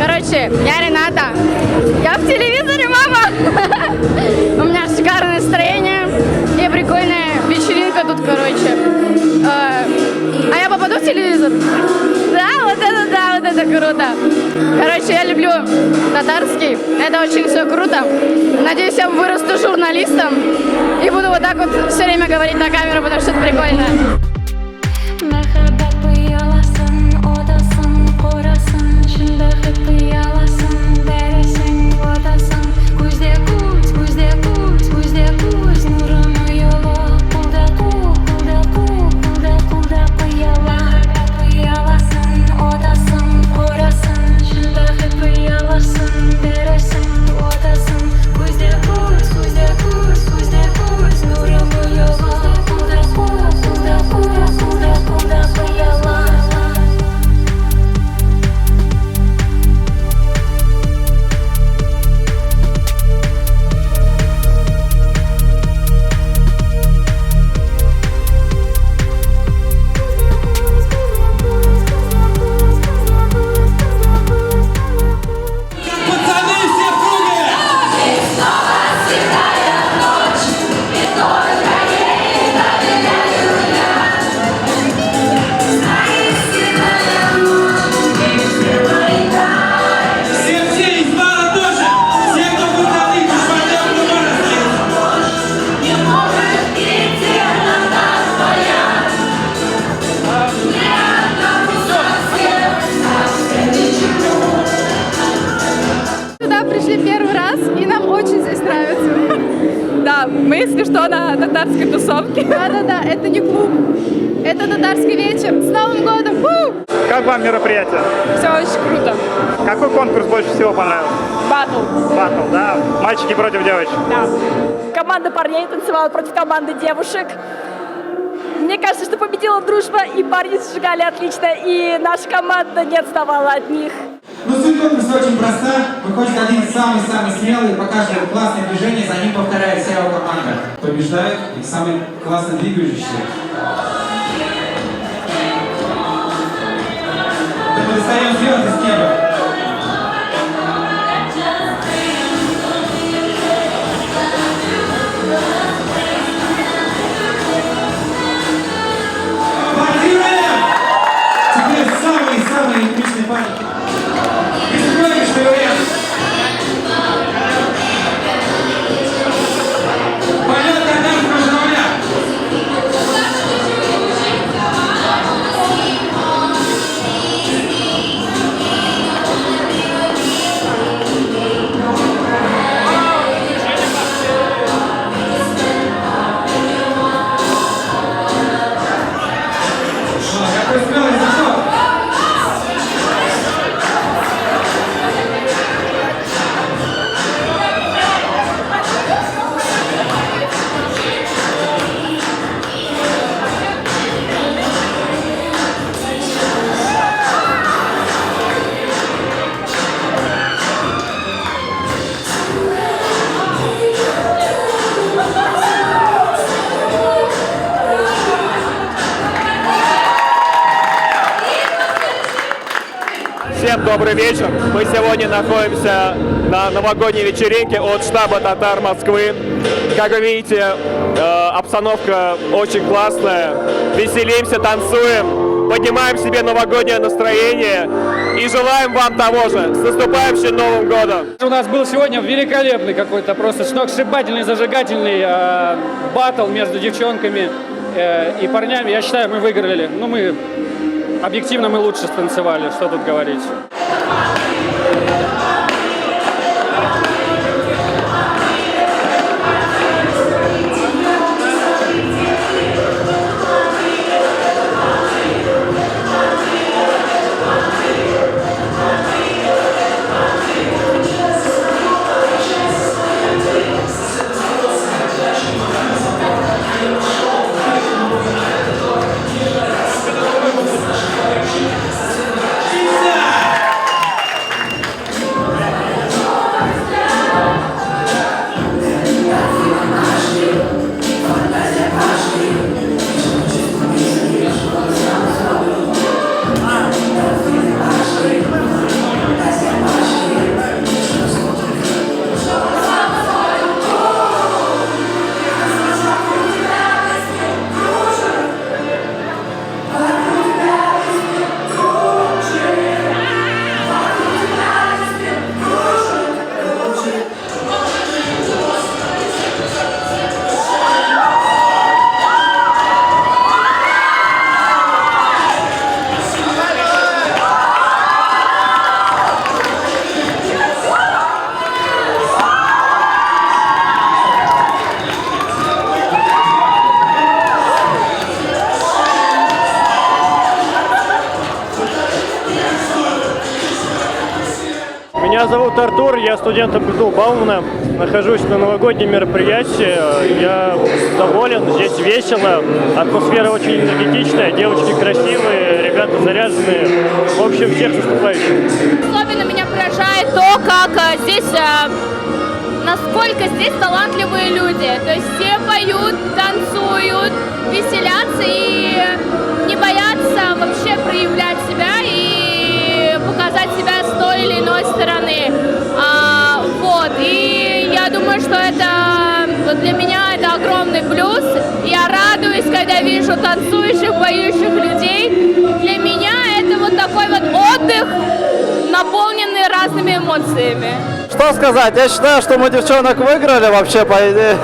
Короче, я Рената. Я в телевизоре, мама! У меня шикарное настроение и прикольная вечеринка тут, короче. А я попаду в телевизор? Да, вот это круто. Короче, я люблю татарский. Это очень все круто. Надеюсь, я вырасту журналистом и буду вот так вот все время говорить на камеру, потому что это прикольно. Мы, если что, на татарской тусовке. Да, это не клуб, это татарский вечер. С Новым годом! Как вам мероприятие? Все очень круто. Какой конкурс больше всего понравился? Батл, да? Мальчики против девочек? Да. Команда парней танцевала против команды девушек. Мне кажется, что победила дружба, и парни сжигали отлично, и наша команда не отставала от них. Ну, суть конкурса очень проста. Выходит один самый-самый смелый, покажет классное движение, за ним повторяет вся его команда. Побеждает и самый классно двигающийся. Мы достаем звезды с неба. Аплодируем! Теперь самый эпичный парень. Всем добрый вечер. Мы сегодня находимся на новогодней вечеринке от штаба Татар Москвы. Как вы видите, обстановка очень классная. Веселимся, танцуем, поднимаем себе новогоднее настроение и желаем вам того же. С наступающим Новым годом! У нас был сегодня великолепный какой-то просто сногсшибательный, зажигательный баттл между девчонками и парнями. Я считаю, мы выиграли. Ну, объективно мы лучше станцевали, что тут говорить. Меня зовут Артур, я студент МГУ Баумана, нахожусь на новогоднем мероприятии, я доволен, здесь весело, атмосфера очень энергетичная, девочки красивые, ребята заряженные, в общем, всех выступающих. Особенно меня поражает то, как здесь, насколько здесь талантливые люди. То есть все поют, танцуют, веселятся и не боятся вообще проявлять себя и показать себя с той или иной стороны. Вот. И я думаю, что это для меня это огромный плюс. Я радуюсь, когда вижу танцующих, поющих людей. Для меня это вот такой вот отдых, наполненный разными эмоциями. Что сказать? Я считаю, что мы девчонок выиграли вообще, по идее.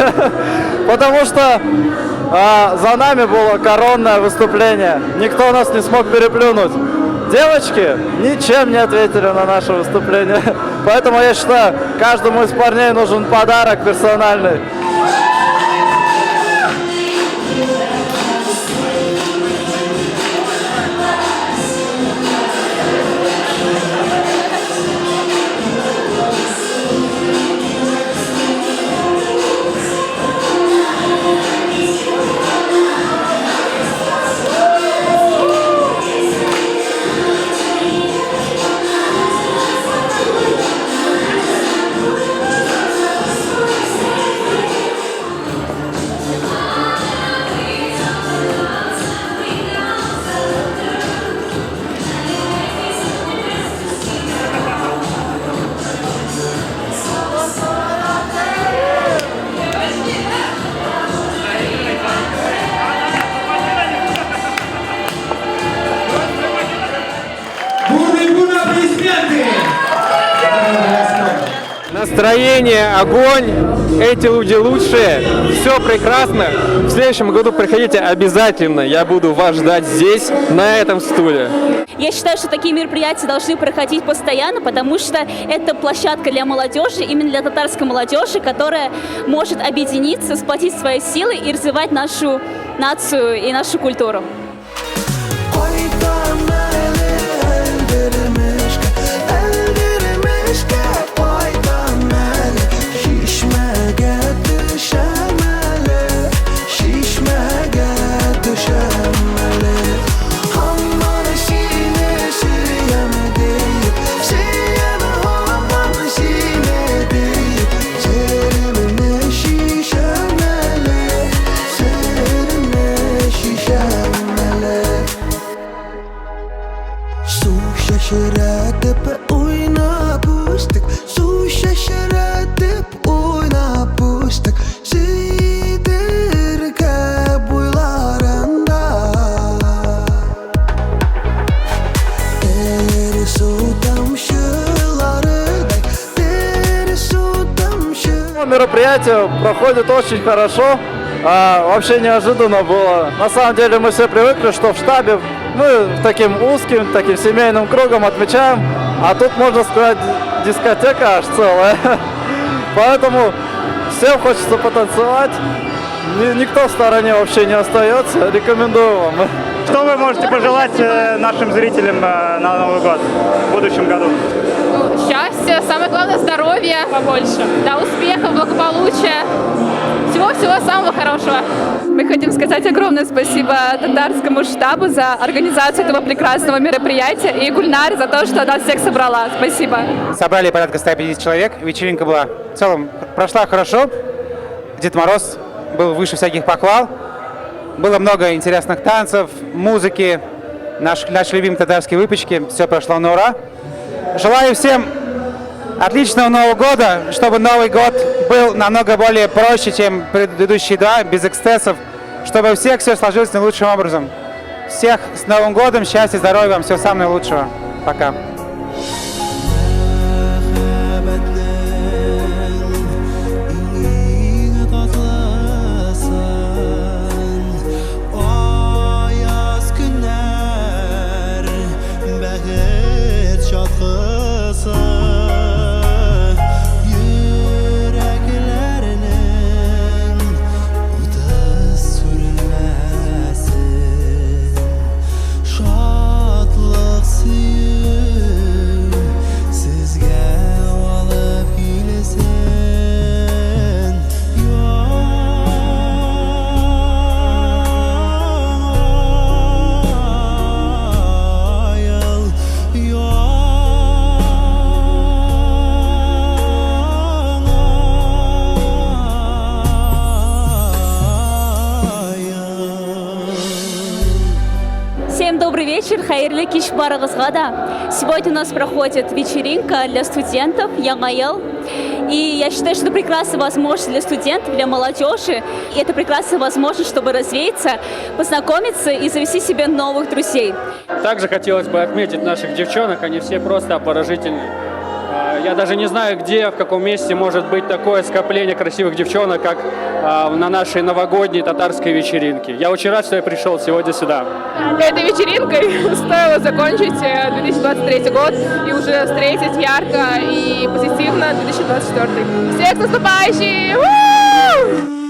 Потому что за нами было коронное выступление. Никто нас не смог переплюнуть. Девочки ничем не ответили на наше выступление. Поэтому я считаю, каждому из парней нужен подарок персональный. Настроение, огонь, эти люди лучшие, все прекрасно. В следующем году приходите обязательно, я буду вас ждать здесь, на этом стуле. Я считаю, что такие мероприятия должны проходить постоянно, потому что это площадка для молодежи, именно для татарской молодежи, которая может объединиться, сплотить свои силы и развивать нашу нацию и нашу культуру. Мероприятие проходит очень хорошо, вообще неожиданно было. На самом деле мы все привыкли, что в штабе мы таким узким, таким семейным кругом отмечаем, а тут, можно сказать, дискотека аж целая. Поэтому всем хочется потанцевать, никто в стороне вообще не остается, рекомендую вам. Что вы можете пожелать нашим зрителям на Новый год в будущем году? Счастья, самое главное здоровья побольше, да, успехов, благополучия, всего-всего самого хорошего. Мы хотим сказать огромное спасибо татарскому штабу за организацию этого прекрасного мероприятия и Гульнаре за то, что нас всех собрала. Спасибо. Собрали порядка 150 человек, вечеринка была в целом прошла хорошо. Дед Мороз был выше всяких похвал. Было много интересных танцев, музыки, наши любимые татарские выпечки. Все прошло на ура. Желаю всем отличного Нового года, чтобы Новый год был намного более проще, чем предыдущие два, без эксцессов, чтобы у всех все сложилось наилучшим образом. Всех с Новым годом, счастья, здоровья вам, всего самого наилучшего. Пока. Şadlıq Хайрлы кич барыгызга да. Сегодня у нас проходит вечеринка для студентов Яңа-ел. И я считаю, что это прекрасная возможность для студентов, для молодежи. И это прекрасная возможность, чтобы развеяться, познакомиться и завести себе новых друзей. Также хотелось бы отметить наших девчонок, они все просто обворожительные. Я даже не знаю, где, в каком месте может быть такое скопление красивых девчонок, как на нашей новогодней татарской вечеринке. Я очень рад, что я пришел сегодня сюда. Этой вечеринкой стоило закончить 2023 год и уже встретить ярко и позитивно 2024. Всех с наступающим!